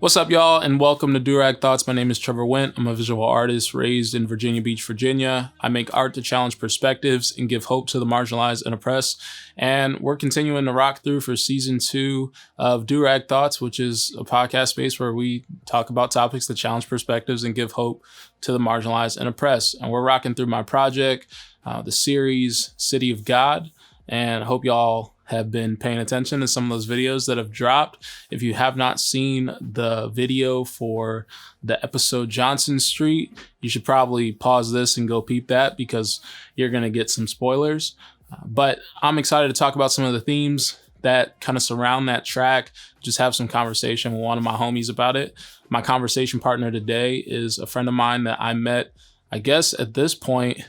What's up, y'all, and welcome to Durag Thoughts. My name is Trevor Went. I'm a visual artist raised in Virginia Beach, Virginia. I make art to challenge perspectives and give hope to the marginalized and oppressed. And we're continuing to rock through for season 2 of Durag Thoughts, which is a podcast space where we talk about topics that challenge perspectives and give hope to the marginalized and oppressed. And we're rocking through my project, the series City of God. And I hope y'all have been paying attention to some of those videos that have dropped. If you have not seen the video for the episode Johnson Street, you should probably pause this and go peep that because you're going to get some spoilers. But I'm excited to talk about some of the themes that kind of surround that track, just have some conversation with one of my homies about it. My conversation partner today is a friend of mine that I met, I guess at this point,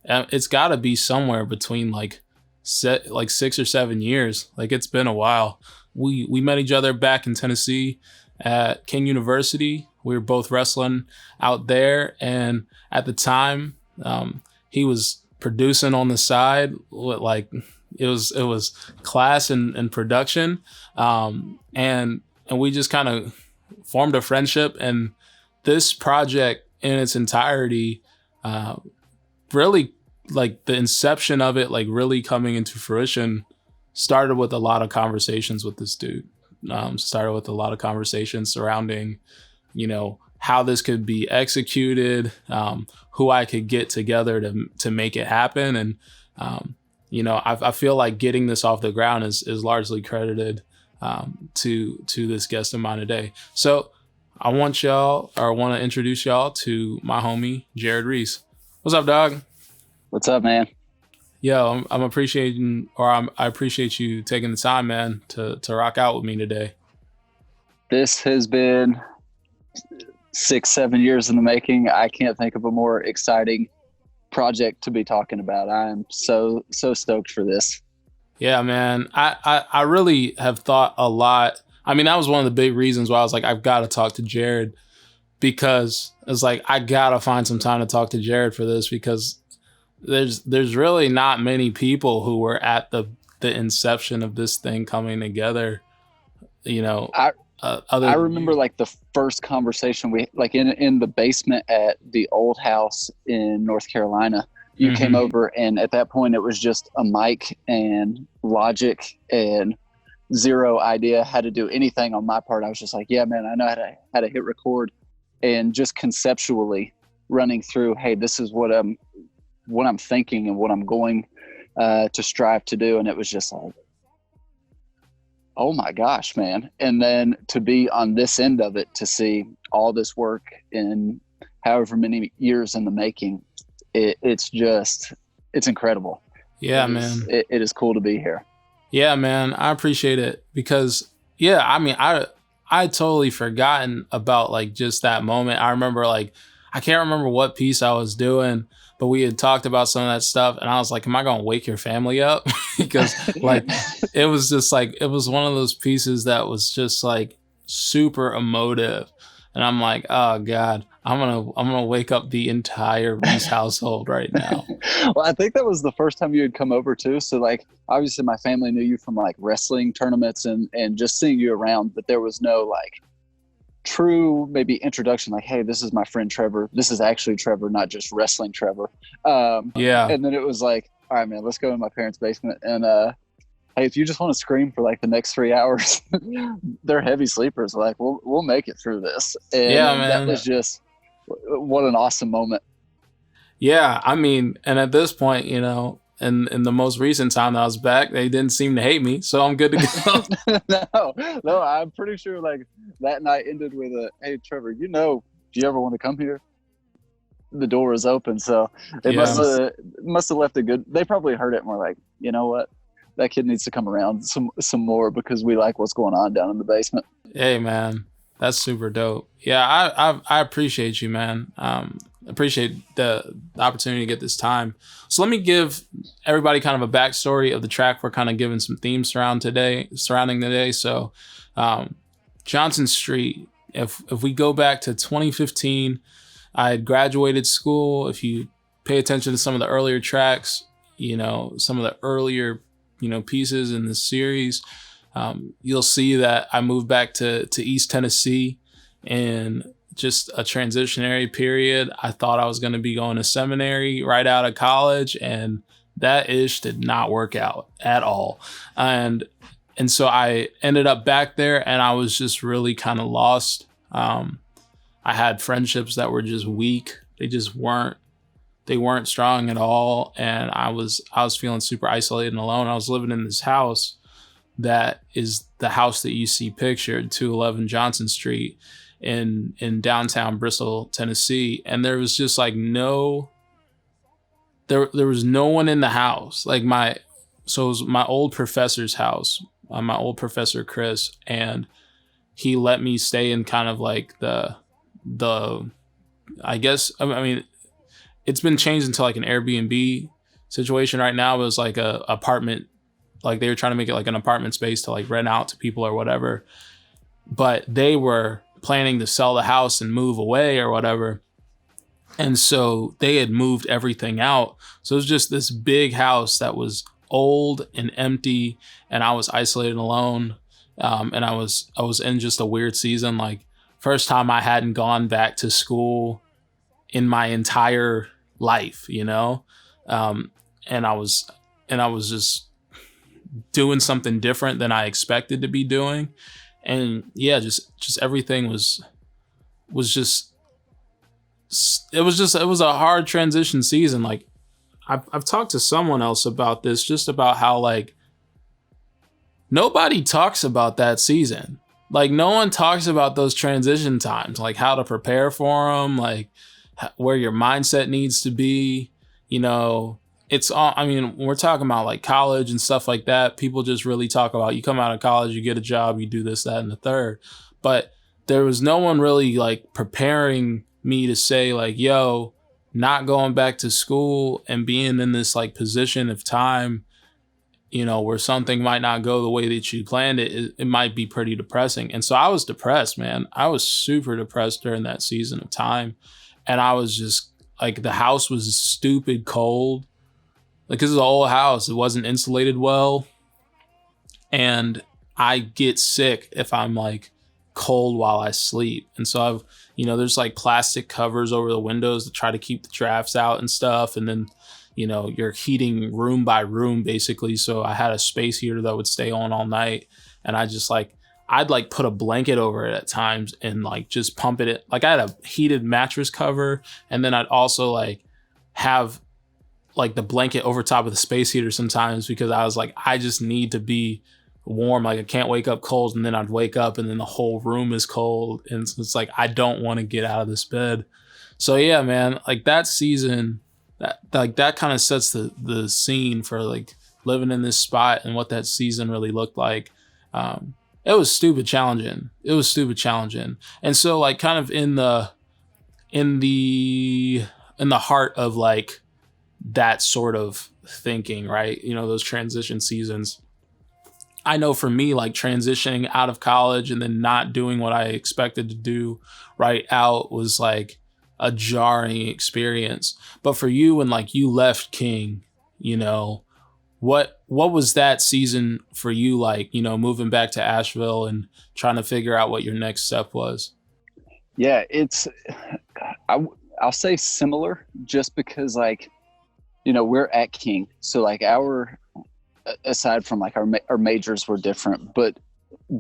it's got to be somewhere between like 6 or 7 years. Like, it's been a while. We met each other back in Tennessee at King University. We were both wrestling out there, and at the time, he was producing on the side with like it was class and production, and we just kind of formed a friendship. And this project in its entirety, really, like the inception of it, like really coming into fruition, started with a lot of conversations with this dude. Started with a lot of conversations surrounding, how this could be executed, who I could get together to make it happen. And, I feel like getting this off the ground is largely credited to this guest of mine today. So I want to introduce y'all to my homie, Jared Reece. What's up, dog? What's up, man? Yo, I appreciate you taking the time, man, to rock out with me today. This has been 6-7 years in the making. I can't think of a more exciting project to be talking about. I am so stoked for this. Yeah, man. I really have thought a lot. I mean, that was one of the big reasons why I was like, I've got to talk to Jared, because it's like, I got to find some time to talk to Jared for this, because there's really not many people who were at the inception of this thing coming together. I remember like the first conversation we like in the basement at the old house in North Carolina. You came over, and at that point it was just a mic and logic and zero idea how to do anything on my part. I was just like, yeah, man, I know how to hit record, and just conceptually running through, hey, this is what I'm thinking and what I'm going to strive to do. And it was just like, oh my gosh, man. And then to be on this end of it, to see all this work in however many years in the making, it's incredible. Yeah, man. It is cool to be here. Yeah, man. I appreciate it because, yeah, I mean, I totally forgotten about like just that moment. I remember like, I can't remember what piece I was doing, but we had talked about some of that stuff, and I was like, am I going to wake your family up? Because like, it was just like, it was one of those pieces that was just like super emotive. And I'm like, oh God, I'm going to wake up the entire Reece household right now. Well, I think that was the first time you had come over too. So like, obviously my family knew you from like wrestling tournaments and just seeing you around, but there was no like true maybe introduction, like, hey, this is my friend Trevor, this is actually Trevor, not just wrestling Trevor. Yeah. And then it was like, all right, man, let's go in my parents' basement, and hey, if you just want to scream for like the next 3 hours, they're heavy sleepers, like we'll make it through this. And yeah, man, that was just what an awesome moment. Yeah, I mean, and at this point, in the most recent time that I was back, they didn't seem to hate me, so I'm good to go. No, I'm pretty sure like that night ended with a, hey, Trevor, do you ever want to come here? The door is open, so they must have left a good. They probably heard it and were like, you know what, that kid needs to come around some more because we like what's going on down in the basement. Hey, man, that's super dope. Yeah, I appreciate you, man. Appreciate the opportunity to get this time. So let me give everybody kind of a backstory of the track. We're kind of giving some themes surrounding today. So Johnson Street, if we go back to 2015, I had graduated school. If you pay attention to some of the earlier tracks, some of the earlier, pieces in this series, you'll see that I moved back to East Tennessee. in just a transitionary period. I thought I was going to be going to seminary right out of college, and that ish did not work out at all. And so I ended up back there, and I was just really kind of lost. I had friendships that were just weak. They weren't strong at all. And I was feeling super isolated and alone. I was living in this house that is the house that you see pictured, 211 Johnson Street in downtown Bristol, Tennessee. And there was just like there was no one in the house. Like it was my old professor's house, my old professor, Chris, and he let me stay in kind of like I guess, I mean, it's been changed into like an Airbnb situation right now. It was like a apartment, like they were trying to make it like an apartment space to like rent out to people or whatever. But they were planning to sell the house and move away or whatever. And so they had moved everything out. So it was just this big house that was old and empty, and I was isolated and alone. And I was in just a weird season. Like, first time I hadn't gone back to school in my entire life, you know? And I was just doing something different than I expected to be doing. And yeah, just everything was just, it was a hard transition season. Like, I've talked to someone else about this, just about how like nobody talks about that season. Like, no one talks about those transition times, like how to prepare for them, like where your mindset needs to be. You know, it's all, I mean, we're talking about like college and stuff like that. People just really talk about, you come out of college, you get a job, you do this, that, and the third. But there was no one really like preparing me to say like, yo, not going back to school and being in this like position of time, you know, where something might not go the way that you planned it might be pretty depressing. And so I was depressed, man. I was super depressed during that season of time. And I was just like, the house was stupid cold. Like, this is an old house. It wasn't insulated well. And I get sick if I'm like cold while I sleep. And so there's like plastic covers over the windows to try to keep the drafts out and stuff. And then, you're heating room by room basically. So I had a space heater that would stay on all night. And I'd like put a blanket over it at times and like just pump it. Like, I had a heated mattress cover, and then I'd also like have like the blanket over top of the space heater sometimes, because I was like, I just need to be warm. Like, I can't wake up cold. And then I'd wake up and then the whole room is cold. And it's like, I don't want to get out of this bed. So yeah, man, like that season, that kind of sets the scene for like living in this spot and what that season really looked like. It was stupid challenging. And so like kind of in the heart of like that sort of thinking, right? Those transition seasons. I know for me, like transitioning out of college and then not doing what I expected to do right out was like a jarring experience. But for you, when like you left King, what was that season for you like, moving back to Asheville and trying to figure out what your next step was? Yeah, I'll say similar, just because like, we're at King. So like aside from like our majors were different, but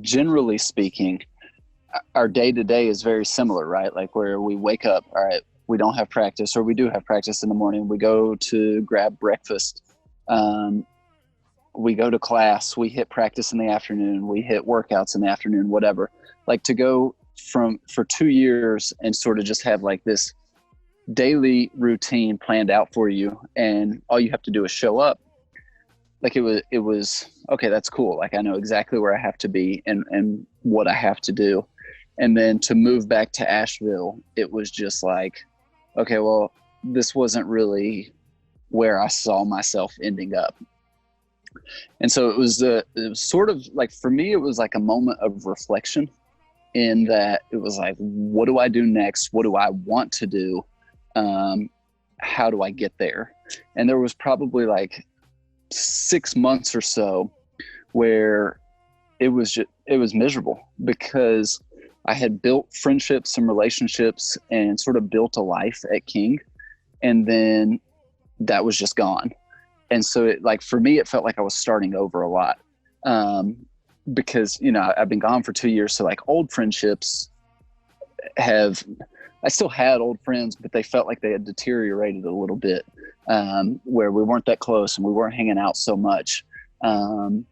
generally speaking, our day-to-day is very similar, right? Like, where we wake up, all right, we don't have practice, or we do have practice in the morning. We go to grab breakfast. We go to class, we hit practice in the afternoon, we hit workouts in the afternoon, whatever. Like, to go for 2 years and sort of just have like this daily routine planned out for you, and all you have to do is show up. Like, it was okay, that's cool. Like, I know exactly where I have to be and what I have to do. And then to move back to Asheville, it was just like, okay, well, this wasn't really where I saw myself ending up. And so it was sort of like, for me, it was like a moment of reflection, in that it was like, what do I do next? What do I want to do? How do I get there? And there was probably like 6 months or so where it was miserable, because I had built friendships and relationships and sort of built a life at King. And then that was just gone. And so it, like, for me, it felt like I was starting over a lot. Because, you know, I've been gone for 2 years. So like old friendships I still had old friends, but they felt like they had deteriorated a little bit, where we weren't that close and we weren't hanging out so much. And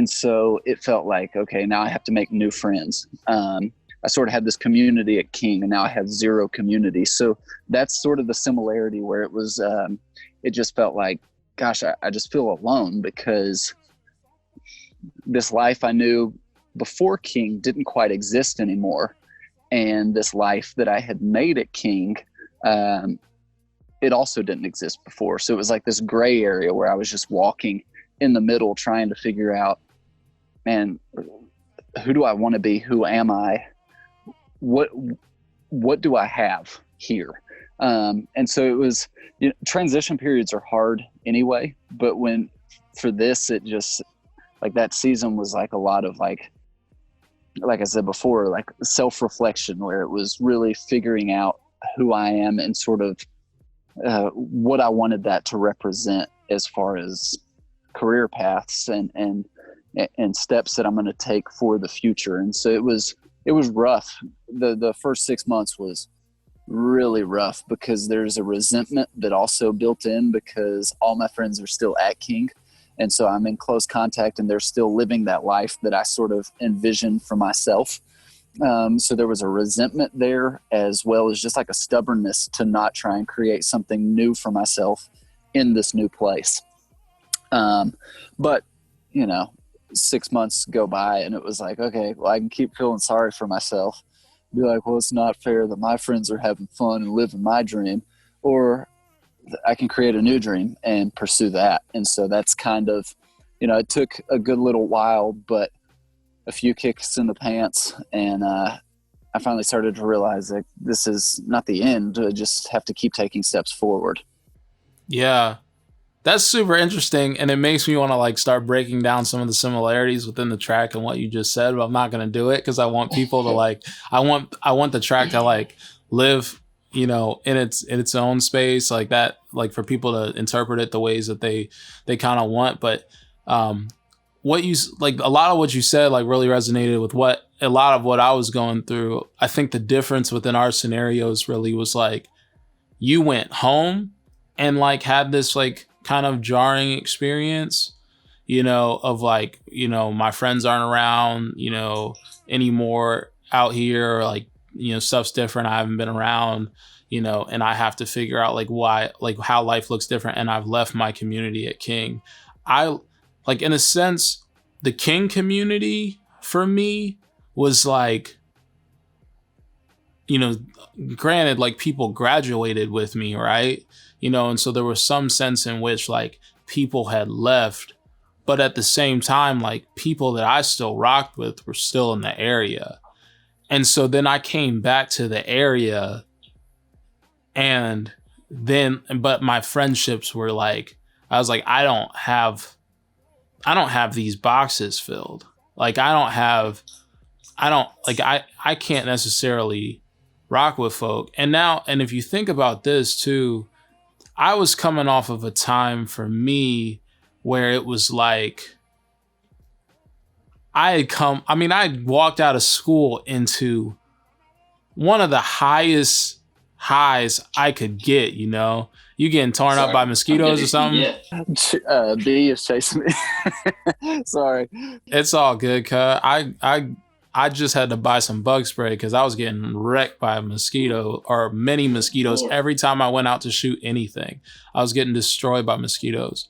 so it felt like, okay, now I have to make new friends. I sort of had this community at King, and now I have zero community. So that's sort of the similarity where it was, it just felt like, gosh, I just feel alone, because this life I knew before King didn't quite exist anymore. And this life that I had made at King, it also didn't exist before. So it was like this gray area where I was just walking in the middle, trying to figure out, man, who do I want to be? Who am I? What do I have here? And so it was, you know, transition periods are hard anyway, but for this, it just, like, that season was like a lot of like I said before, like self-reflection, where it was really figuring out who I am and sort of what I wanted that to represent as far as career paths and steps that I'm going to take for the future. And so it was rough. The first 6 months was really rough, because there's a resentment that also built in, because all my friends are still at King. And so I'm in close contact, and they're still living that life that I sort of envisioned for myself. So there was a resentment there, as well as just like a stubbornness to not try and create something new for myself in this new place. But, you know, 6 months go by, and it was like, okay, well, I can keep feeling sorry for myself. Be like, well, it's not fair that my friends are having fun and living my dream, or I can create a new dream and pursue that. And so that's kind of, you know, it took a good little while, but a few kicks in the pants. And I finally started to realize that this is not the end. I just have to keep taking steps forward. Yeah, that's super interesting. And it makes me want to like start breaking down some of the similarities within the track and what you just said, but I'm not going to do it, because I want people to like, I want the track to like live, you know, in its own space, like that, like for people to interpret it the ways that they kind of want. But what you, like, a lot of what you said like really resonated with a lot of what I was going through. I think the difference within our scenarios really was like, you went home and like had this like kind of jarring experience, you know, of like, you know, my friends aren't around, you know, anymore out here, or like, you know, stuff's different. I haven't been around, you know, and I have to figure out like why, like how life looks different. And I've left my community at King. I like, in a sense, the King community for me was like, you know, granted, like people graduated with me, right? You know, and so there was some sense in which like people had left, but at the same time, like people that I still rocked with were still in the area. And so then I came back to the area, and then, but my friendships were like, I was like, I don't have these boxes filled. Like, I can't necessarily rock with folk. And now, and if you think about this too, I was coming off of a time for me where it was like, I walked out of school into one of the highest highs I could get, you know? You getting torn up by mosquitoes or something? Yeah. Bee is chasing me. Sorry. It's all good, cuz. I just had to buy some bug spray because I was getting wrecked by a mosquito, or many mosquitoes. Every time I went out to shoot anything, I was getting destroyed by mosquitoes.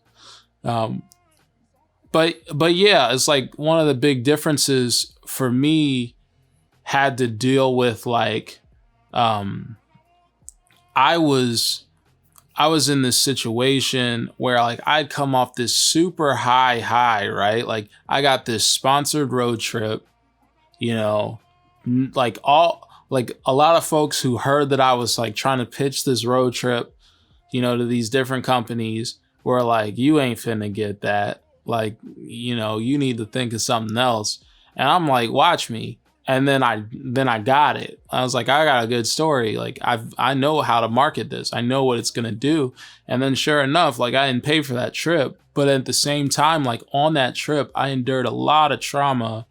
But yeah, it's like one of the big differences for me had to deal with like, I was in this situation where like I'd come off this super high, right? Like I got this sponsored road trip, you know, like a lot of folks who heard that I was like trying to pitch this road trip, you know, to these different companies were like, you ain't finna get that. Like, you know, you need to think of something else. And I'm like, watch me. And then I got it. I was like, I got a good story. Like I know how to market this. I know what it's gonna do. And then sure enough, like I didn't pay for that trip. But at the same time, like on that trip, I endured a lot of trauma,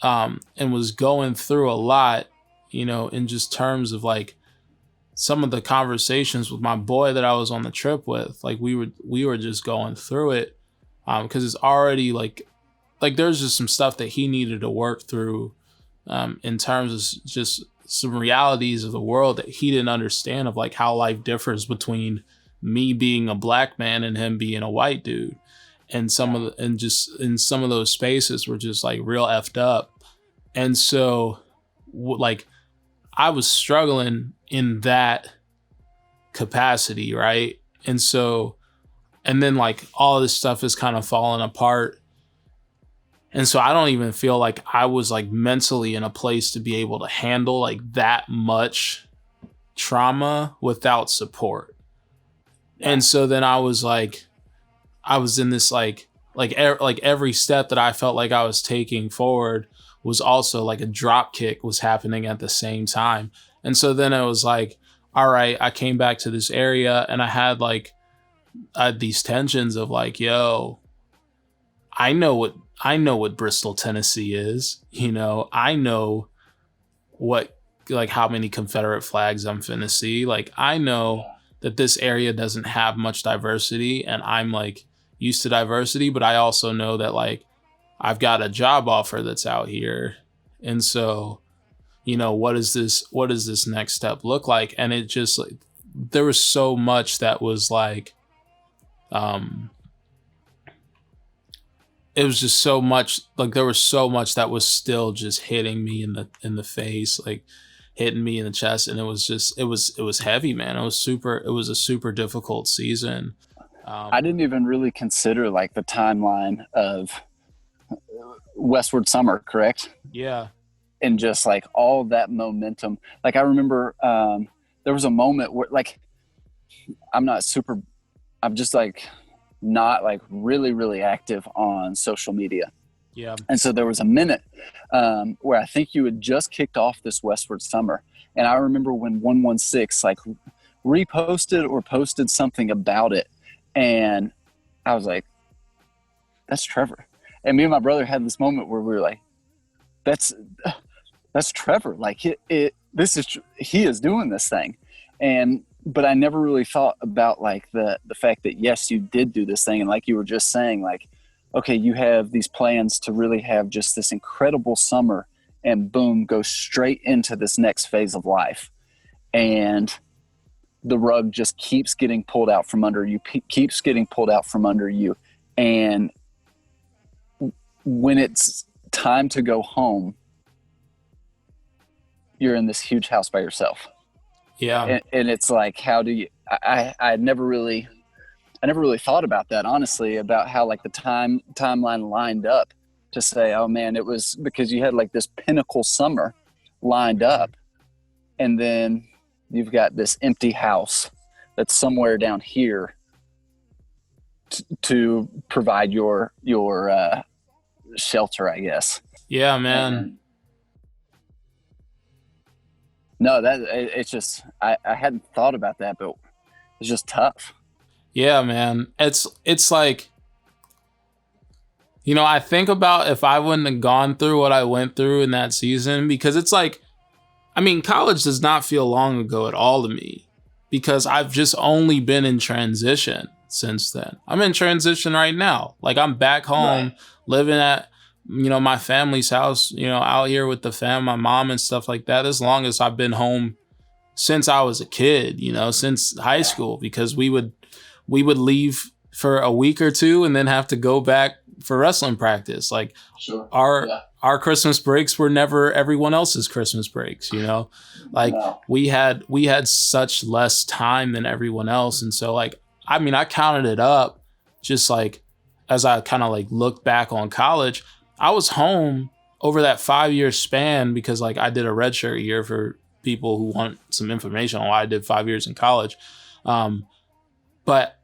and was going through a lot, in just terms of like some of the conversations with my boy that I was on the trip with. Like we were just going through it, because it's already like there's just some stuff that he needed to work through, in terms of just some realities of the world that he didn't understand, of like how life differs between me being a black man and him being a white dude. And some of those spaces were just like real effed up. And so like I was struggling in that capacity, right? And then like all this stuff is kind of falling apart. And so I don't even feel like I was like mentally in a place to be able to handle like that much trauma without support. And so then I was in this like every step that I felt like I was taking forward was also like a drop kick was happening at the same time. And so then it was like, all right, I came back to this area and I had these tensions of like, yo, I know what Bristol, Tennessee is. I know what, like how many Confederate flags I'm finna see. Like I know that this area doesn't have much diversity, and I'm like used to diversity, but I also know that like I've got a job offer that's out here. And so, what does this next step look like? And it just like, there was so much that was like, it was just so much, like there was so much that was still just hitting me in the face, like hitting me in the chest. And it was heavy, man. It was a super difficult season. I didn't even really consider like the timeline of Westward Summer, correct? Yeah. And just like all that momentum. Like I remember there was a moment where like I'm just like not like really, really active on social media. Yeah. And so there was a minute where I think you had just kicked off this Westward Summer. And I remember when 116 like reposted or posted something about it. And I was like, that's Trevor. And me and my brother had this moment where we were like, that's Trevor. Like he is doing this thing. But I never really thought about like the fact that, yes, you did do this thing. And like you were just saying, like, okay, you have these plans to really have just this incredible summer and boom, go straight into this next phase of life. And the rug just keeps getting pulled out from under you, keeps getting pulled out from under you. And when it's time to go home, you're in this huge house by yourself. Yeah. And it's like, how do you, I never really thought about that, honestly, about how like the timeline lined up to say, oh man, it was because you had like this pinnacle summer lined up. And then you've got this empty house that's somewhere down here to provide your shelter, I guess. Yeah, man. No, it's just, I hadn't thought about that, but it's just tough. Yeah, man. It's like, I think about if I wouldn't have gone through what I went through in that season, because it's like, I mean, college does not feel long ago at all to me, because I've just only been in transition since then. I'm in transition right now. Like I'm back home, living at, my family's house, out here with the fam, my mom and stuff like that, as long as I've been home since I was a kid, since high school, because we would leave for a week or two and then have to go back for wrestling practice. Like our Christmas breaks were never everyone else's Christmas breaks, like we had such less time than everyone else. And so like, I mean, I counted it up just like, as I kind of like look back on college, I was home over that 5-year span, because like I did a redshirt year for people who want some information on why I did 5 years in college. But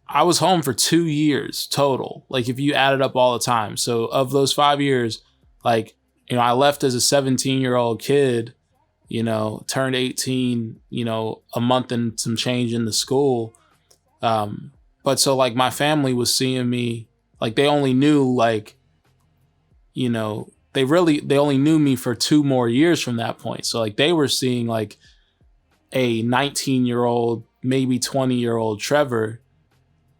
I was home for 2 years total. Like if you added up all the time. So of those 5 years, like I left as a 17-year-old kid, turned 18, a month and some change into school. But so like my family was seeing me, like they only knew like, they only knew me for 2 more years from that point. So like they were seeing like a 19-year-old, maybe 20-year-old Trevor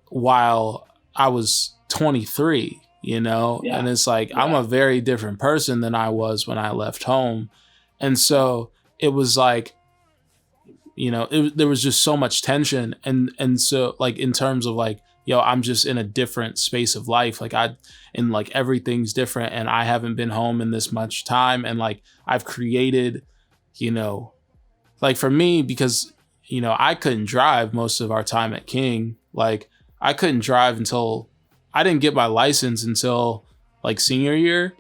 while I was 23, Yeah. And it's like, I'm a very different person than I was when I left home. And so it was like, there was just so much tension. And so like, in terms of like, I'm just in a different space of life. Like and like everything's different and I haven't been home in this much time. And like, I've created, like for me, because, I couldn't drive most of our time at King. Like I couldn't drive until I didn't get my license until like senior year,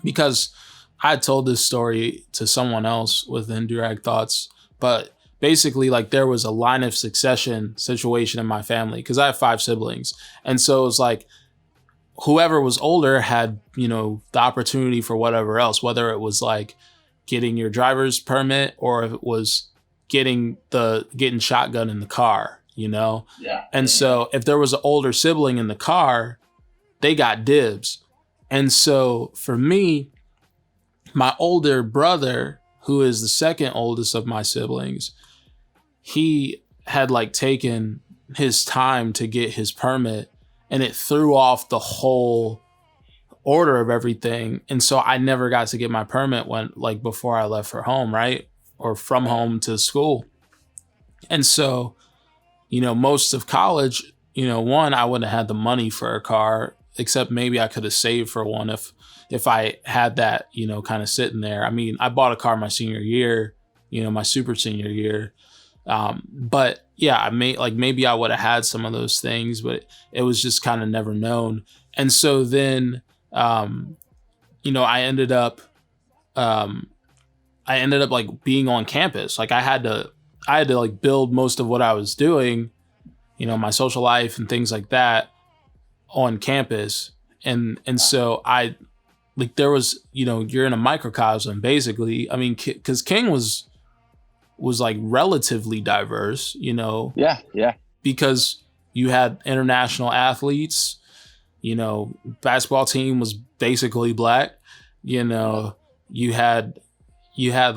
because I had told this story to someone else within Durag Thoughts, but basically like there was a line of succession situation in my family because I have 5 siblings. And so it was like whoever was older had, the opportunity for whatever else, whether it was like getting your driver's permit or if it was getting shotgun in the car, Yeah. And so if there was an older sibling in the car, they got dibs. And so for me, my older brother, who is the second oldest of my siblings, he had like taken his time to get his permit and it threw off the whole order of everything. And so I never got to get my permit before I left for home, right? Or from home to school. And so, most of college, one, I wouldn't have had the money for a car, except maybe I could have saved for one if I had that, kind of sitting there. I mean, I bought a car my senior year, my super senior year. But yeah, maybe I would have had some of those things, but it was just kind of never known. And so then, I ended up like being on campus. Like I had to like build most of what I was doing, my social life and things like that on campus. And so I like, there was, you're in a microcosm basically. I mean, cause King was like relatively diverse, Yeah. because you had international athletes, basketball team was basically black, you had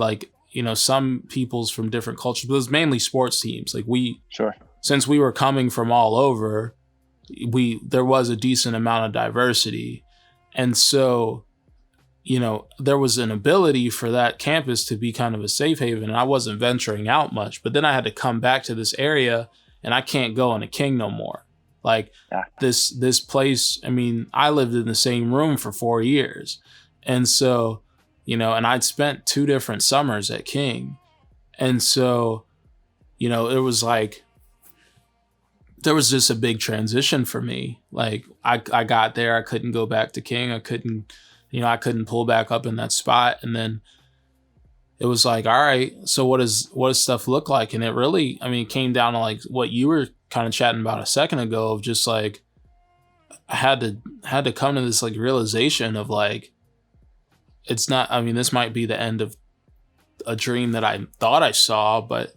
like, some peoples from different cultures, but it was mainly sports teams. Like since we were coming from all over, there was a decent amount of diversity. And so, there was an ability for that campus to be kind of a safe haven, and I wasn't venturing out much, but then I had to come back to this area and I can't go into King no more. Like this place, I mean, I lived in the same room for 4 years. And so, and I'd spent 2 different summers at King. And so, it was like, there was just a big transition for me. Like I got there, I couldn't go back to King. I couldn't pull back up in that spot. And then it was like, all right, so what does stuff look like? And it really, I mean, it came down to like what you were kind of chatting about a second ago of just like, I had to come to this like realization of like, it's not, I mean, this might be the end of a dream that I thought I saw, but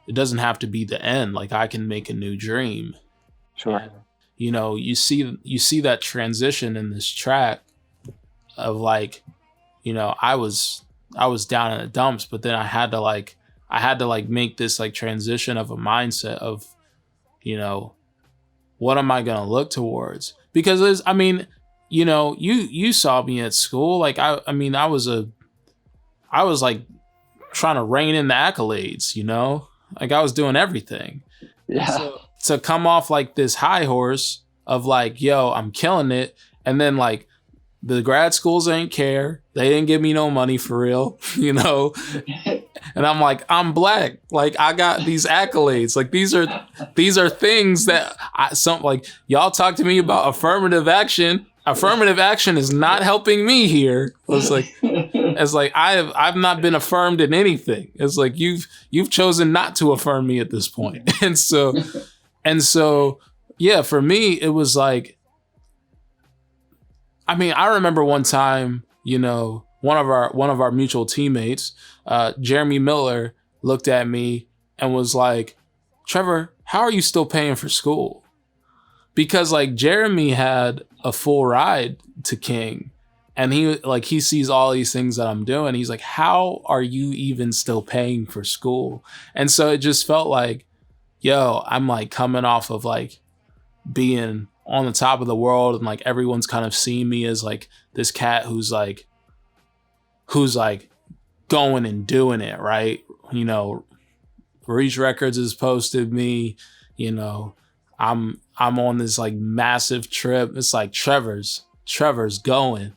it doesn't have to be the end. Like I can make a new dream. Sure. And, you see that transition in this track of like, I was down in the dumps, but then I had to make this like transition of a mindset of, what am I going to look towards? Because you saw me at school. Like, I was like trying to rein in the accolades, like I was doing everything. Yeah. So, to come off like this high horse of like, yo, I'm killing it. And then like the grad schools ain't care. They didn't give me no money for real, And I'm like, I'm black. Like I got these accolades. Like these are things that y'all talk to me about affirmative action. Affirmative action is not helping me here. It's like I've not been affirmed in anything. It's like you've chosen not to affirm me at this point. And so yeah, for me it was like, I mean, I remember one time, one of our mutual teammates, Jeremy Miller, looked at me and was like, Trevor, how are you still paying for school? Because like Jeremy had a full ride to King, and he sees all these things that I'm doing. He's like, how are you even still paying for school? And so it just felt like, yo, I'm like coming off of like being on the top of the world, and like everyone's kind of seeing me as like this cat who's like going and doing it, right? Reece Records has posted me, I'm on this like massive trip. It's like Trevor's going.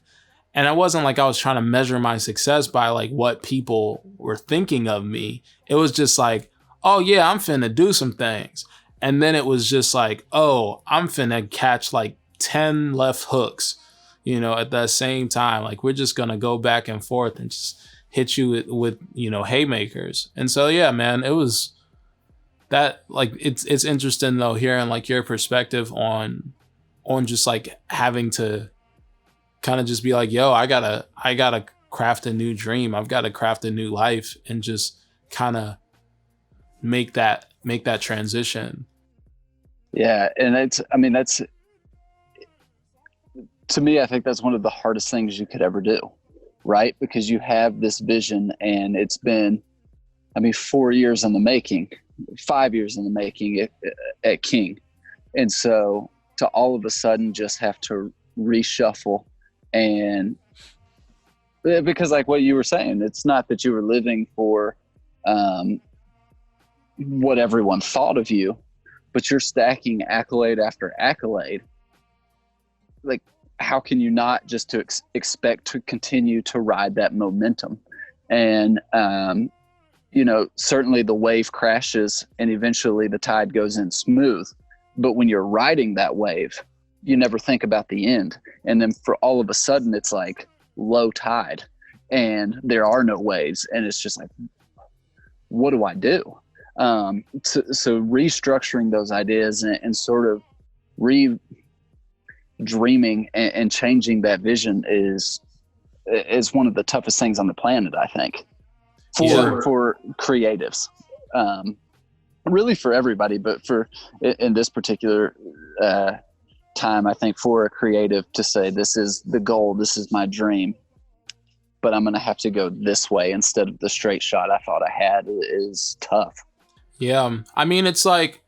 And it wasn't like I was trying to measure my success by like what people were thinking of me. It was just like, oh yeah, I'm finna do some things. And then it was just like, oh, I'm finna catch like 10 left hooks, at that same time. Like we're just gonna go back and forth and just hit you with haymakers. And so yeah, man, it was that, like, it's interesting though hearing like your perspective on just like having to kind of just be like, yo, I gotta craft a new dream. I've got to craft a new life and just kind of make that transition. Yeah. And that's, to me, I think that's one of the hardest things you could ever do, right? Because you have this vision and it's been, 4 years in the making, 5 years in the making at King. And so to all of a sudden just have to reshuffle, and because like what you were saying, it's not that you were living for what everyone thought of you, but you're stacking accolade after accolade. Like, how can you not just to expect to continue to ride that momentum? And certainly the wave crashes and eventually the tide goes in smooth. But when you're riding that wave, you never think about the end. And then for all of a sudden, it's like low tide and there are no waves. And it's just like, what do I do? So restructuring those ideas and sort of dreaming and changing that vision is one of the toughest things on the planet, I think, for creatives. Really for everybody, but in this particular time, I think for a creative to say, this is the goal, this is my dream, but I'm going to have to go this way instead of the straight shot I thought I had, is tough. Yeah. It's like,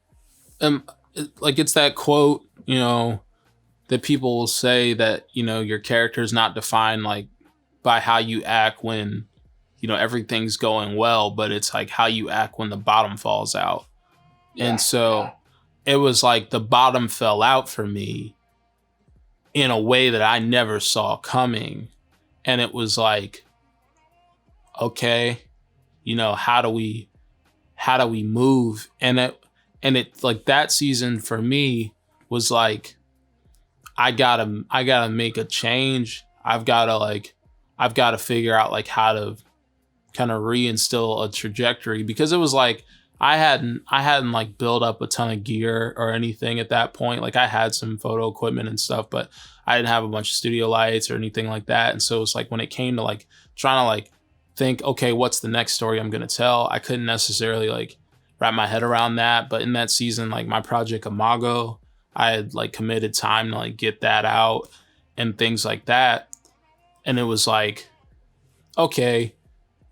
it's that quote, that people will say that, your character is not defined like by how you act when, everything's going well, but it's like how you act when the bottom falls out. Yeah, and so it was like the bottom fell out for me in a way that I never saw coming. And it was like, okay, how do we move? And it like that season for me was like, I gotta make a change. I've gotta figure out like how to kind of reinstill a trajectory, because it was like I hadn't like built up a ton of gear or anything at that point. Like I had some photo equipment and stuff, but I didn't have a bunch of studio lights or anything like that. And so it's like when it came to like trying to like think, okay, what's the next story I'm gonna tell, I couldn't necessarily like wrap my head around that. But in that season, like my project Imago, I had like committed time to like get that out and things like that. And it was like, okay,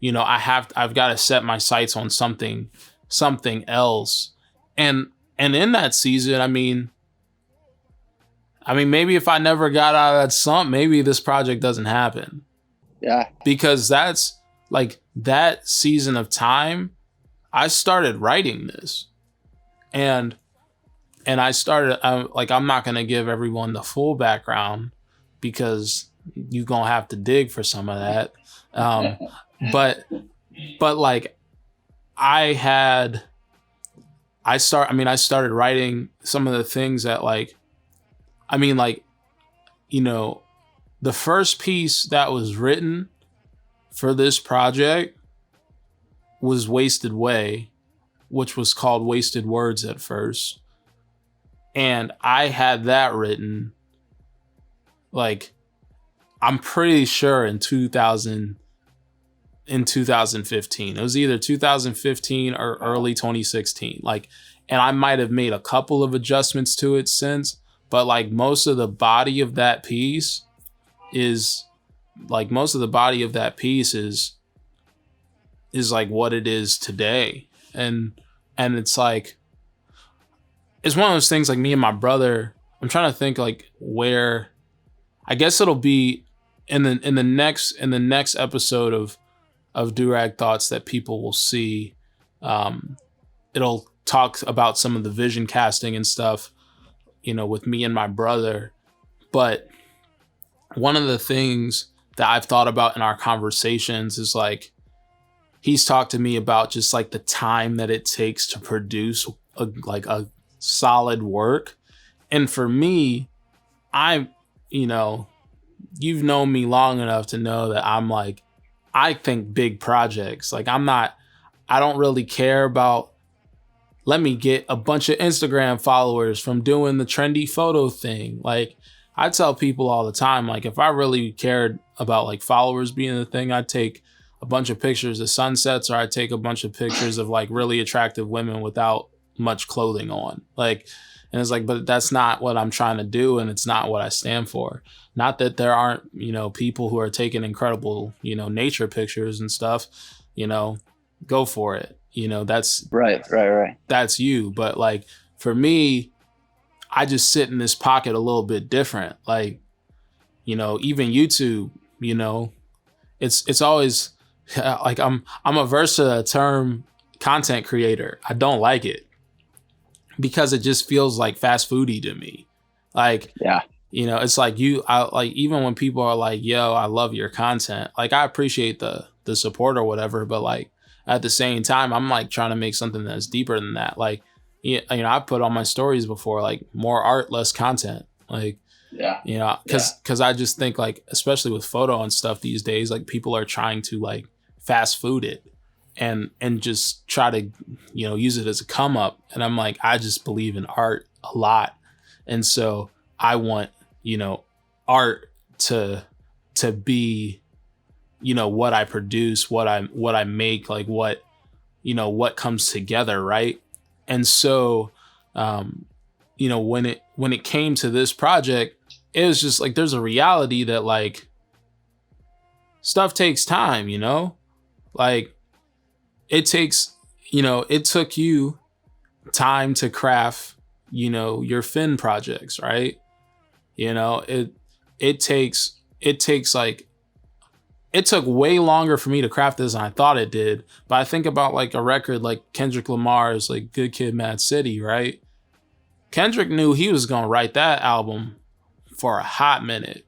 I've got to set my sights on something else. And in that season, maybe if I never got out of that slump, maybe this project doesn't happen. Yeah. Because that's like that season of time, I started writing this. And I started, I'm not going to give everyone the full background because you're going to have to dig for some of that. But like I started writing some of the things that like, the first piece that was written for this project was Wasted Way, which was called Wasted Words at first. And I had that written like I'm pretty sure in 2015. It was either 2015 or early 2016. Like, and I might have made a couple of adjustments to it since, but like most of the body of that piece is like what it is today. And it's like, it's one of those things, like me and my brother, I'm trying to think like where, I guess it'll be in the next episode of Durag Thoughts that people will see. It'll talk about some of the vision casting and stuff, with me and my brother. But one of the things that I've thought about in our conversations is like, he's talked to me about just like the time that it takes to produce a solid work. And for me, you've known me long enough to know that I'm like, I think big projects. Like I don't really care about, let me get a bunch of Instagram followers from doing the trendy photo thing. Like I tell people all the time, like if I really cared about like followers being the thing, I'd take a bunch of pictures of sunsets, or I'd take a bunch of pictures of like really attractive women without much clothing on. Like, and it's like, but that's not what I'm trying to do, and it's not what I stand for. Not that there aren't, people who are taking incredible, nature pictures and stuff, go for it. That's right. That's you. But like for me, I just sit in this pocket a little bit different. Like, even YouTube, it's always like I'm averse to the term content creator. I don't like it because it just feels like fast foody to me. Like, yeah. It's like even when people are like, yo, I love your content. Like I appreciate the support or whatever, but like at the same time, I'm like trying to make something that's deeper than that. Like, I put on my stories before, like more art, less content. Like, cause I just think like, especially with photo and stuff these days, like people are trying to like fast food it and just try to, use it as a come up. And I'm like, I just believe in art a lot. And so I want, art to be, what I produce, what I make, like what comes together. Right. And so, when it came to this project, it was just like, there's a reality that like stuff takes time, like it takes, it took you time to craft, your fin projects, right? It takes like, it took way longer for me to craft this than I thought it did. But I think about like a record like Kendrick Lamar's like Good Kid, Mad City, right? Kendrick knew he was going to write that album for a hot minute.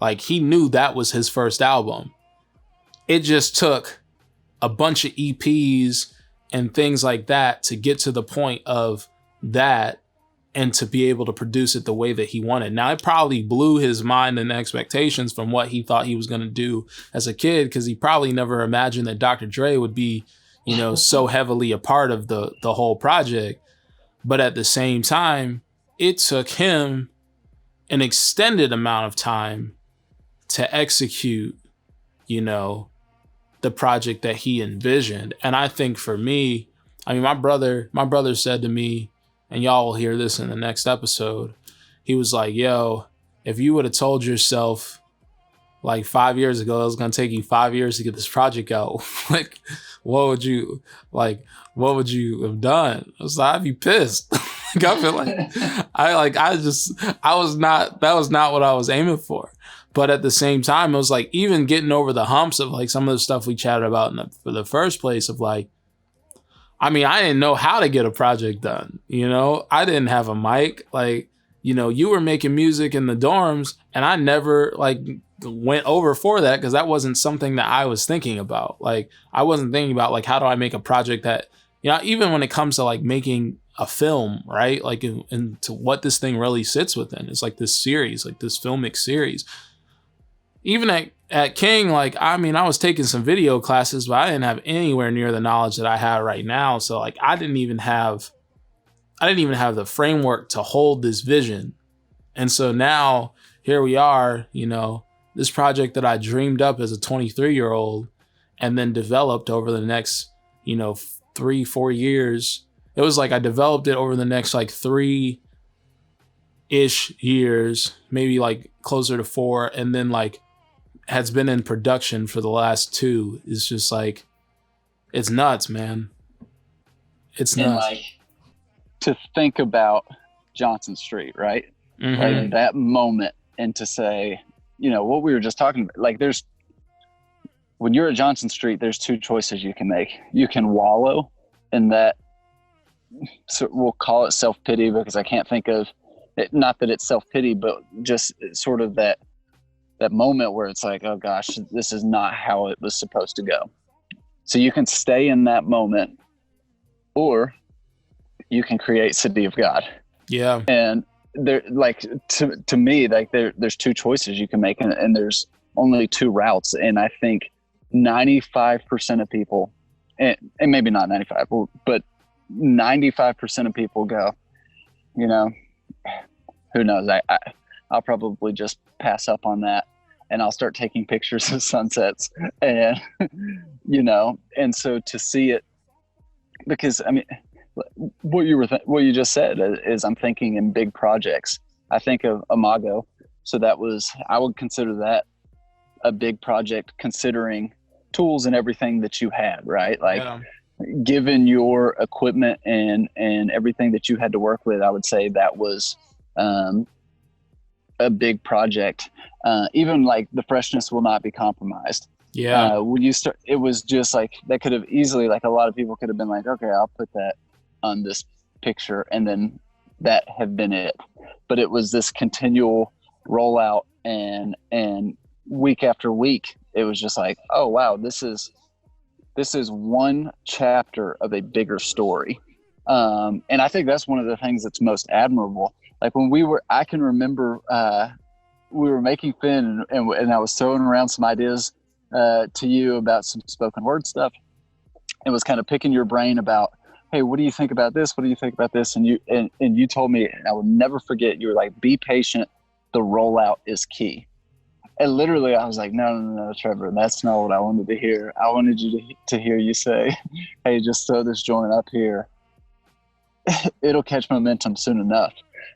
Like he knew that was his first album. It just took a bunch of EPs and things like that to get to the point of that and to be able to produce it the way that he wanted. Now, it probably blew his mind and expectations from what he thought he was going to do as a kid, because he probably never imagined that Dr. Dre would be, so heavily a part of the whole project. But at the same time, it took him an extended amount of time to execute, the project that he envisioned. And I think for me, I mean, my brother said to me, and y'all will hear this in the next episode, he was like, yo, if you would have told yourself like 5 years ago it was going to take you 5 years to get this project out, like what would you have done? I was like, I'd be pissed. Like, I feel like that was not what I was aiming for. But at the same time, it was like, even getting over the humps of like some of the stuff we chatted about for the first place of like, I mean, I didn't know how to get a project done. I didn't have a mic. Like, you were making music in the dorms, and I never like went over for that because that wasn't something that I was thinking about. Like, I wasn't thinking about like, how do I make a project that, even when it comes to like making a film, right? Like, into what this thing really sits within. It's like this series, like this filmic series. Even at King, like, I mean, I was taking some video classes, but I didn't have anywhere near the knowledge that I have right now. So like, I didn't even have the framework to hold this vision. And so now here we are, this project that I dreamed up as a 23-year-old and then developed over the next, 3-4 years. It was like I developed it over the next like 3-ish years, maybe like closer to 4, and then like has been in production for the last 2. It's just like, it's nuts, man. It's nuts. And like, to think about Johnson Street, right? Mm-hmm. Like that moment, and to say, what we were just talking about, like when you're at Johnson Street, there's 2 choices you can make. You can wallow in that, so we'll call it self-pity, because I can't think of it, not that it's self-pity, but just sort of that moment where it's like, oh gosh, this is not how it was supposed to go. So you can stay in that moment, or you can create City of God. Yeah. And there, like, to me, like there's 2 choices you can make, and there's only 2 routes. And I think 95% of people, and maybe not 95, but 95% of people go, who knows? I'll probably just pass up on that, and I'll start taking pictures of sunsets, and and so to see it, because I mean, what you just said is I'm thinking in big projects. I think of Imago, so I would consider that a big project, considering tools and everything that you had, right? Like, given your equipment and everything that you had to work with, I would say that was a big project. Even like the freshness will not be compromised. Yeah. When you start, it was just like, that could have easily, like, a lot of people could have been like, okay, I'll put that on this picture, and then that have been it. But it was this continual rollout, and week after week, it was just like, oh wow, this is one chapter of a bigger story. And I think that's one of the things that's most admirable. Like when I can remember we were making Finn, and I was throwing around some ideas to you about some spoken word stuff, and was kind of picking your brain about, hey, what do you think about this? What do you think about this? And you told me, and I will never forget, you were like, be patient. The rollout is key. And literally I was like, no, Trevor, that's not what I wanted to hear. I wanted you to hear you say, hey, just throw this joint up here. It'll catch momentum soon enough.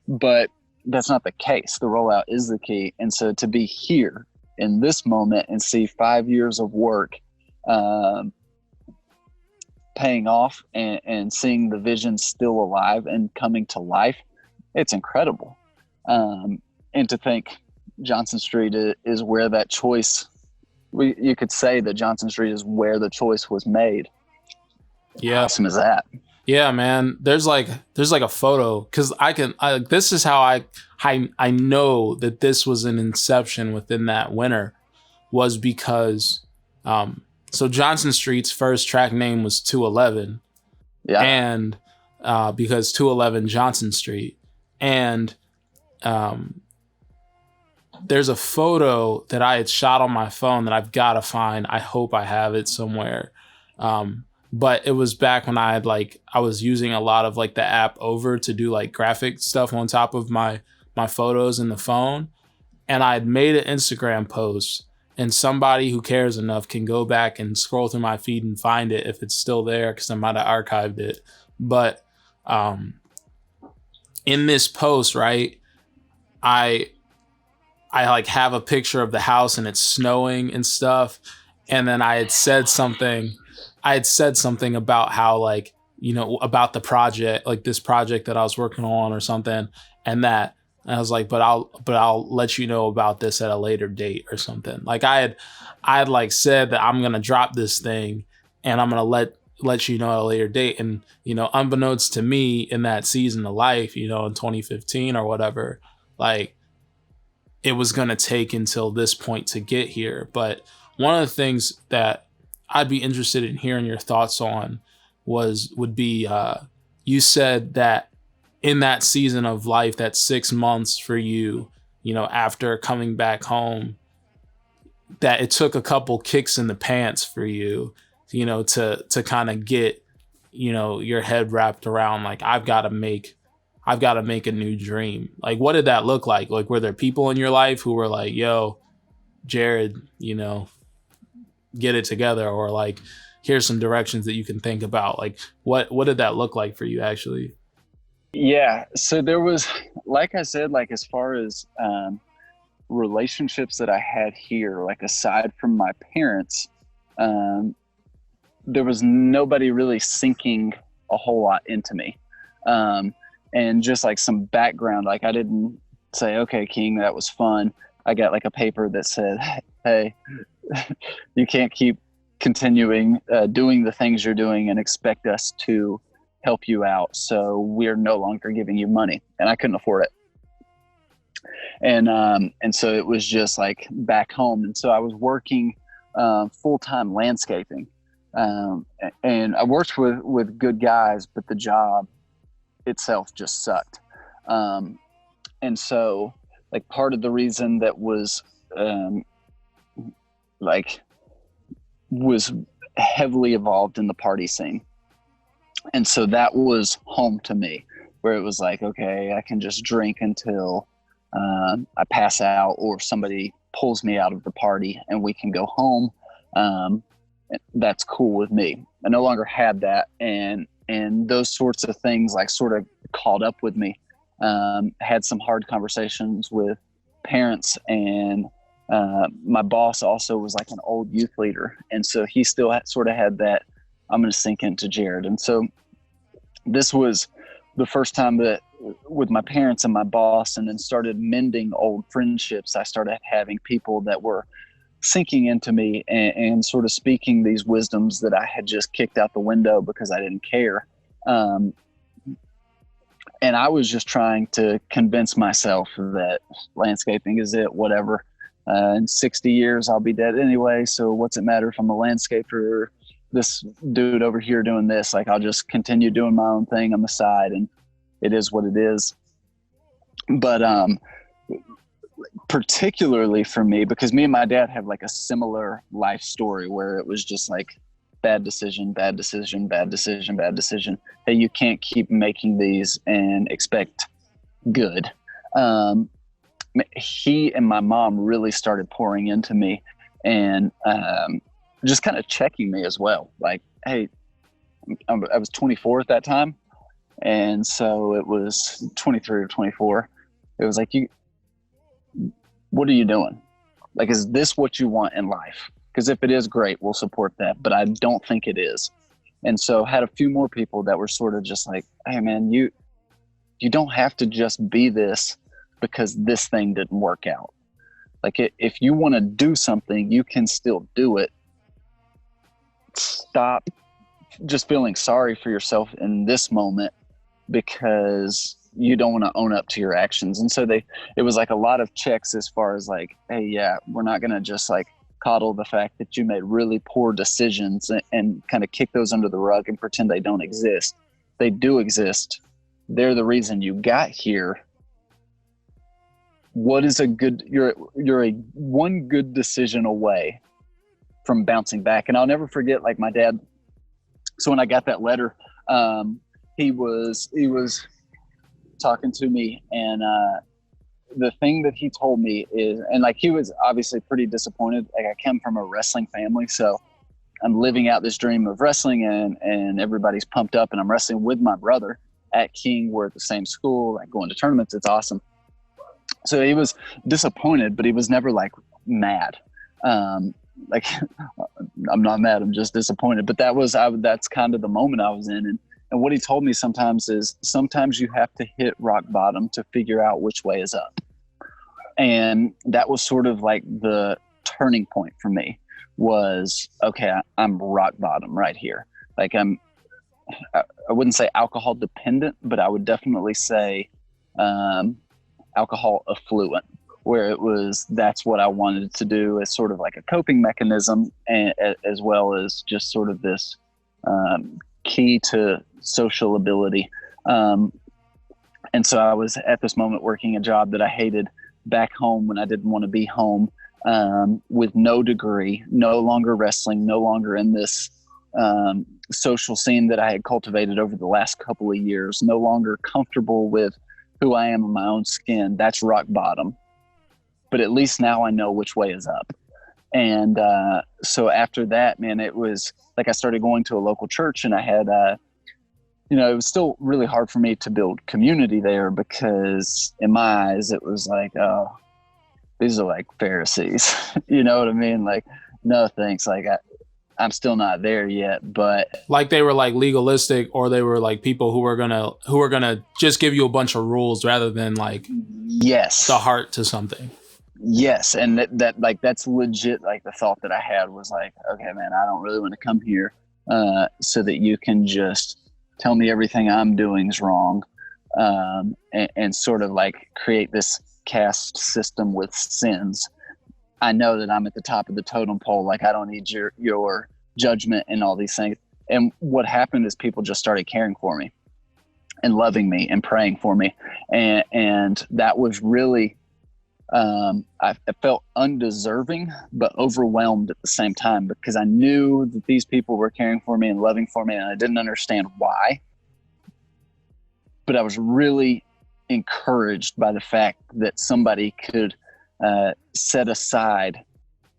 But that's not the case. The rollout is the key. And so to be here in this moment and see 5 years of work paying off, and seeing the vision still alive and coming to life, it's incredible. And to think Johnson Street is where that choice, you could say that Johnson Street is where the choice was made. Yeah. How awesome is that? Yeah, man. There's like a photo, because this is how I know that this was an inception within that winter, was because so Johnson Street's first track name was 211. Yeah. And because 211 Johnson Street. And there's a photo that I had shot on my phone that I've got to find. I hope I have it somewhere. But it was back when I was using a lot of like the app Over to do like graphic stuff on top of my photos in the phone. And I had made an Instagram post, and somebody who cares enough can go back and scroll through my feed and find it if it's still there, because I might have archived it. But in this post, right, I like have a picture of the house and it's snowing and stuff. And then I had said something about how, like, about the project, like this project that I was working on or something. And I was like, but I'll let you know about this at a later date or something. Like I had like said that I'm going to drop this thing and I'm going to let you know at a later date. And, unbeknownst to me in that season of life, in 2015 or whatever, like, it was going to take until this point to get here. But one of the things that I'd be interested in hearing your thoughts on would be, you said that in that season of life, that 6 months for you, after coming back home, that it took a couple kicks in the pants for you, to kind of get, your head wrapped around, like, I've got to make a new dream. Like, what did that look like? Like, were there people in your life who were like, yo, Jared, get it together, or like, here's some directions that you can think about? Like, what did that look like for you actually? Yeah. So there was, like I said, like as far as relationships that I had here, like aside from my parents, um, there was nobody really sinking a whole lot into me. Um, and just like some background, like I didn't say, okay, King, that was fun. I got like a paper that said, hey, you can't keep continuing doing the things you're doing and expect us to help you out. So we're no longer giving you money. And I couldn't afford it. And so it was just like back home. And so I was working full-time landscaping. And I worked with good guys, but the job itself just sucked. And so like part of the reason that was was heavily involved in the party scene. And so that was home to me, where it was like, okay, I can just drink until I pass out, or somebody pulls me out of the party and we can go home. That's cool with me. I no longer had that. And those sorts of things like sort of caught up with me. Had some hard conversations with parents, and my boss also was like an old youth leader. And so he still sort of had that, I'm going to sink into Jared. And so this was the first time that with my parents and my boss, and then started mending old friendships, I started having people that were sinking into me and sort of speaking these wisdoms that I had just kicked out the window because I didn't care. And I was just trying to convince myself that landscaping is it, whatever. In 60 years, I'll be dead anyway. So what's it matter if I'm a landscaper, this dude over here doing this? Like, I'll just continue doing my own thing on the side, and it is what it is. But particularly for me, because me and my dad have like a similar life story where it was just like bad decision, bad decision, bad decision, bad decision. Hey, you can't keep making these and expect good. He and my mom really started pouring into me, and just kind of checking me as well. Like, hey, I was 24 at that time. And so it was 23 or 24. It was like, what are you doing? Like, is this what you want in life? Because if it is, great, we'll support that. But I don't think it is. And so had a few more people that were sort of just like, hey man, you don't have to just be this because this thing didn't work out. Like, if you want to do something, you can still do it. Stop just feeling sorry for yourself in this moment because you don't want to own up to your actions. And so it was like a lot of checks as far as like, hey, yeah, we're not going to just like coddle the fact that you made really poor decisions and kind of kick those under the rug and pretend they don't exist. They do exist. They're the reason you got here. What is you're a one good decision away from bouncing back. And I'll never forget, like, my dad. So when I got that letter, he was talking to me, and the thing that he told me is, and like, he was obviously pretty disappointed. Like, I come from a wrestling family, so I'm living out this dream of wrestling, and everybody's pumped up, and I'm wrestling with my brother at King. We're at the same school, like going to tournaments. It's awesome. So he was disappointed, but he was never like mad. Like, I'm not mad, I'm just disappointed. But that's kind of the moment I was in. And what he told me sometimes is, sometimes you have to hit rock bottom to figure out which way is up. And that was sort of like the turning point for me, was, okay, I'm rock bottom right here. Like, I wouldn't say alcohol dependent, but I would definitely say alcohol affluent, where that's what I wanted to do as sort of like a coping mechanism, and as well as just sort of this key to social ability. And so I was at this moment working a job that I hated back home when I didn't want to be home, with no degree, no longer wrestling, no longer in this social scene that I had cultivated over the last couple of years, no longer comfortable with who I am in my own skin. That's rock bottom. but at least now I know which way is up. And so after that, man, it was like I started going to a local church, and I had, it was still really hard for me to build community there, because in my eyes, it was like, oh, these are like Pharisees. You know what I mean? Like, no thanks. Like, I'm still not there yet, but like they were like legalistic, or they were like people who were gonna just give you a bunch of rules rather than like yes, the heart to something. Yes. And that like, that's legit. Like the thought that I had was like, okay, man, I don't really want to come here so that you can just tell me everything I'm doing is wrong, and sort of like create this caste system with sins. I know that I'm at the top of the totem pole. Like, I don't need your judgment and all these things. And what happened is people just started caring for me and loving me and praying for me. And that was really, I felt undeserving, but overwhelmed at the same time, because I knew that these people were caring for me and loving for me, and I didn't understand why. But I was really encouraged by the fact that somebody could set aside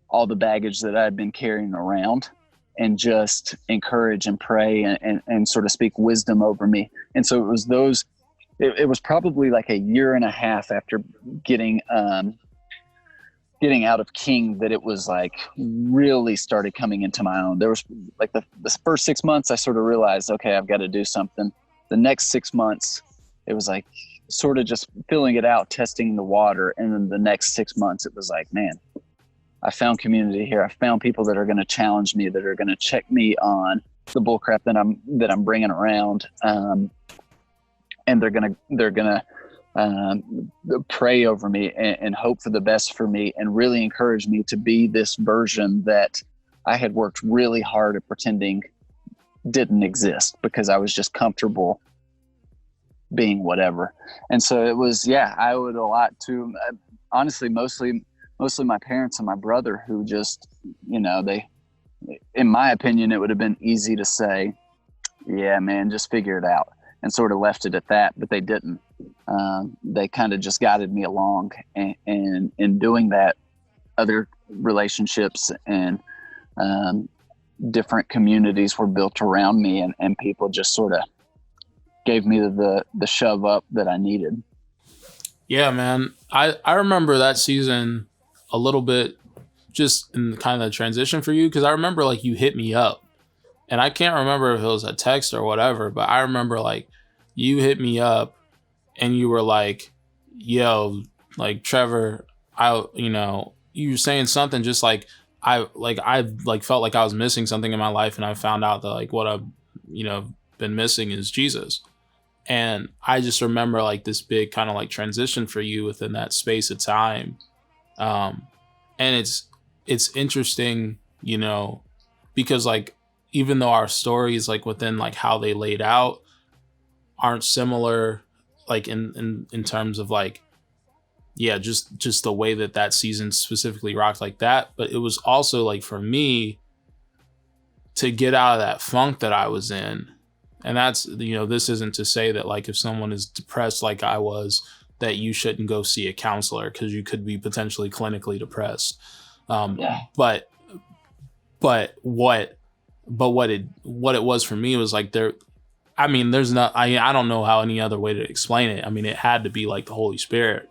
all the baggage that I'd been carrying around and just encourage and pray and sort of speak wisdom over me. And so it was it was probably like a year and a half after getting out of King that it was like really started coming into my own. There was like the first 6 months I sort of realized, okay, I've got to do something. The next 6 months, it was like sort of just filling it out, testing the water. And then the next 6 months, it was like, man, I found community here. I found people that are going to challenge me, that are going to check me on the bullcrap that I'm bringing around. And they're going to pray over me and hope for the best for me, and really encourage me to be this version that I had worked really hard at pretending didn't exist, because I was just comfortable being whatever. And so it was, I owe it a lot to, honestly, mostly my parents and my brother, who just, they, in my opinion, it would have been easy to say, yeah, man, just figure it out, and sort of left it at that, but they didn't. They kind of just guided me along, and in doing that, other relationships and different communities were built around me, and people just sort of gave me the shove up that I needed. Yeah, man. I remember that season a little bit, just in kind of the transition for you, because I remember like you hit me up, and I can't remember if it was a text or whatever, but I remember like you hit me up and you were like, yo, like, Trevor, you were saying something just like, I felt like I was missing something in my life, and I found out that like what I've, been missing is Jesus. And I just remember like this big kind of like transition for you within that space of time. And it's interesting, because like, even though our stories, like within like how they laid out, aren't similar, like in terms of like, just the way that season specifically rocked like that. But it was also like, for me, to get out of that funk that I was in. And that's, this isn't to say that like if someone is depressed like I was, that you shouldn't go see a counselor, because you could be potentially clinically depressed. But what it was for me was like, there's not, I don't know how any other way to explain it. I mean, it had to be like the Holy Spirit,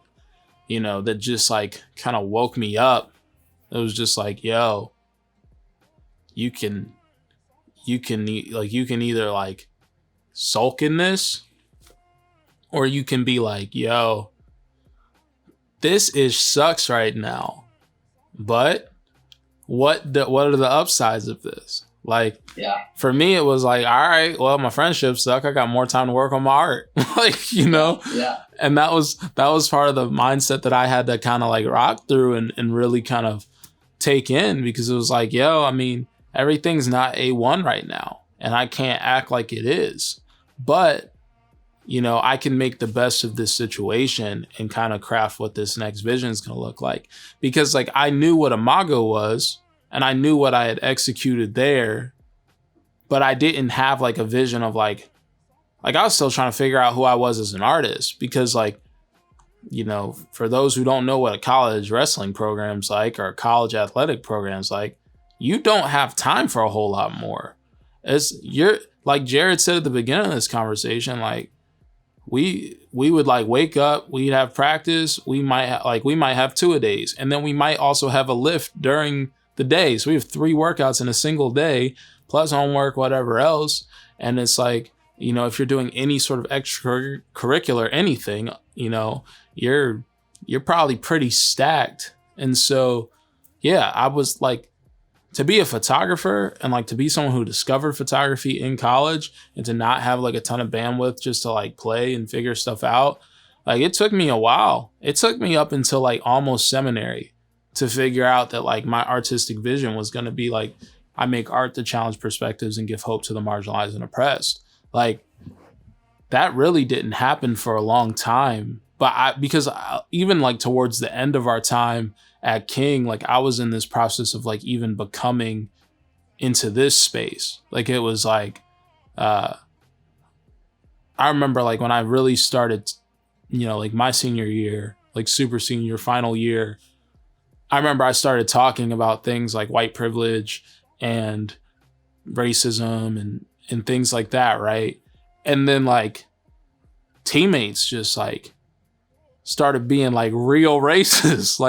that just like kind of woke me up. It was just like, yo, you can either like sulk in this, or you can be like, yo, this sucks right now, but what are the upsides of this? Like, for me, it was like, all right, well, my friendships suck. I got more time to work on my art. Like, and that was part of the mindset that I had to kind of like rock through and really kind of take in, because it was like, yo, I mean, everything's not A1 right now, and I can't act like it is, but I can make the best of this situation and kind of craft what this next vision is going to look like. Because like, I knew what Imago was, and I knew what I had executed there, but I didn't have like a vision of like I was still trying to figure out who I was as an artist, because like for those who don't know what a college wrestling program's like or a college athletic program's like, you don't have time for a whole lot more. You're like Jared said at the beginning of this conversation, like we would like wake up, we'd have practice, we might have 2-a-days, and then we might also have a lift during the day. So we have 3 workouts in a single day, plus homework, whatever else. And it's like, if you're doing any sort of extracurricular anything, you're probably pretty stacked. And so, yeah, I was like, to be a photographer and like to be someone who discovered photography in college and to not have like a ton of bandwidth just to like play and figure stuff out, like it took me a while. It took me up until like almost seminary to figure out that like my artistic vision was going to be like, I make art to challenge perspectives and give hope to the marginalized and oppressed. Like that really didn't happen for a long time. But because even like towards the end of our time at King, like I was in this process of like even becoming into this space. Like it was like, I remember like when I really started, like my senior year, like super senior final year, I remember I started talking about things like white privilege and racism and things like that, right? And then like teammates just like started being like real racist,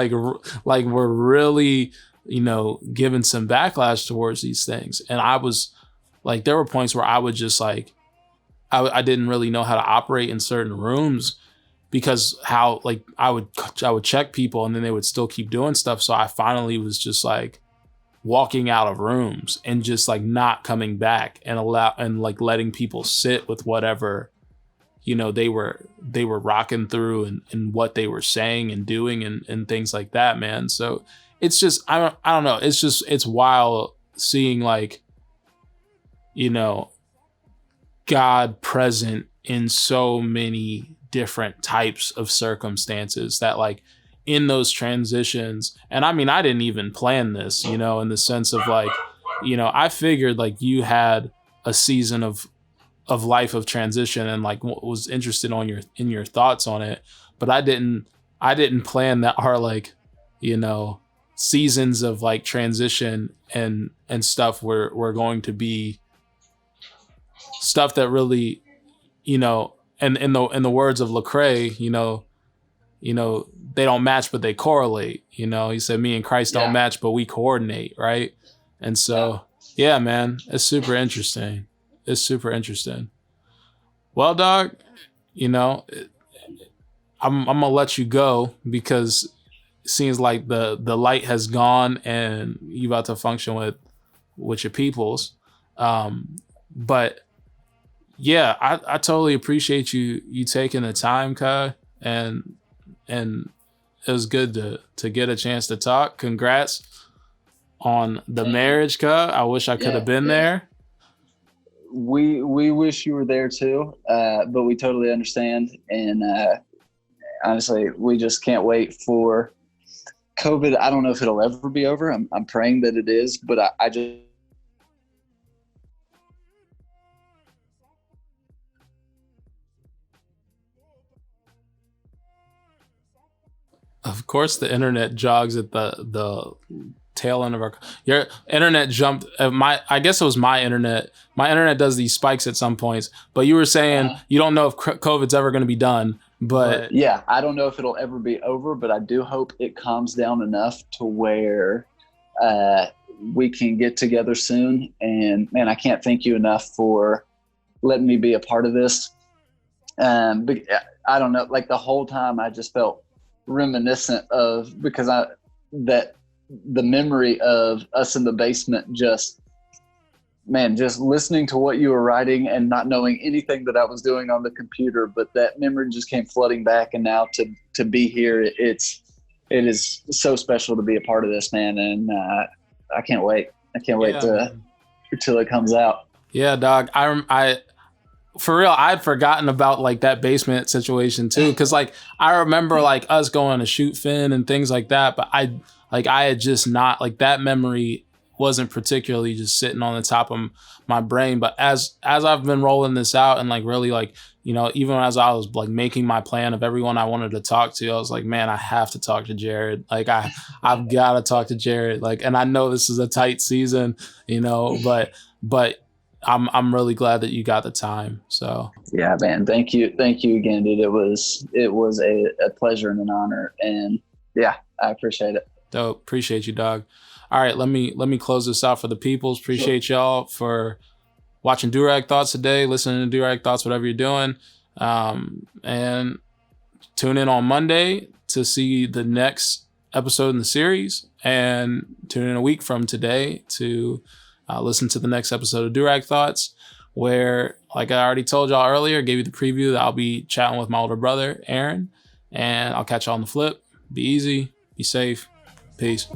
like we're really, giving some backlash towards these things. And I was like, there were points where I would just like, I didn't really know how to operate in certain rooms because how like I would check people and then they would still keep doing stuff. So I finally was just like walking out of rooms and just like not coming back and like letting people sit with whatever, they were rocking through and what they were saying and doing and things like that, man. So it's just, I don't know. It's wild seeing like, God present in so many different types of circumstances that like in those transitions. And I mean, I didn't even plan this, in the sense of like, I figured like you had a season of life of transition and like was interested in your thoughts on it. But I didn't plan that our like, seasons of like transition and stuff were going to be stuff that really, and in the words of Lecrae, they don't match, but they correlate. He said, me and Christ don't match, but we coordinate. Right. And so, yeah, man, it's super interesting. It's super interesting. Well, dog, I'm going to let you go because it seems like the light has gone and you about to function with your peoples. But yeah, I totally appreciate you taking the time, Kai, and it was good to get a chance to talk. Congrats on the marriage, Kai. I wish I could have been there. We wish you were there too, but we totally understand. And honestly, we just can't wait for COVID. I don't know if it'll ever be over. I'm praying that it is, but I just. Of course, the internet jogs at the tail end of your internet jumped. I guess it was my internet. My internet does these spikes at some points. But you were saying you don't know if COVID's ever going to be done. But yeah, I don't know if it'll ever be over. But I do hope it calms down enough to where we can get together soon. And man, I can't thank you enough for letting me be a part of this. But I don't know, like the whole time I just felt reminiscent of, because that the memory of us in the basement, just listening to what you were writing and not knowing anything that I was doing on the computer, but that memory just came flooding back. And now to be here, it is so special to be a part of this, man. And I can't wait. Till it comes out. Yeah, dog. I for real, I'd forgotten about like that basement situation too. Cause like, I remember like us going to shoot Finn and things like that, but I had just not like that memory wasn't particularly just sitting on the top of my brain. But as I've been rolling this out and like really like, you know, even as I was like making my plan of everyone I wanted to talk to, I was like, man, I have to talk to Jared. Like I've got to talk to Jared. Like, and I know this is a tight season, you know, but I'm really glad that you got the time. So yeah, man, thank you again, dude. It was a pleasure and an honor, and yeah, I appreciate it. Dope. Appreciate you, dog. All right, let me close this out for the peoples. Appreciate y'all for watching Durag Thoughts today, listening to Durag Thoughts, whatever you're doing. And tune in on Monday to see the next episode in the series, and tune in a week from today to listen to the next episode of Durag Thoughts, where, like I already told y'all earlier, gave you the preview that I'll be chatting with my older brother, Aaron, and I'll catch y'all on the flip. Be easy, be safe. Peace.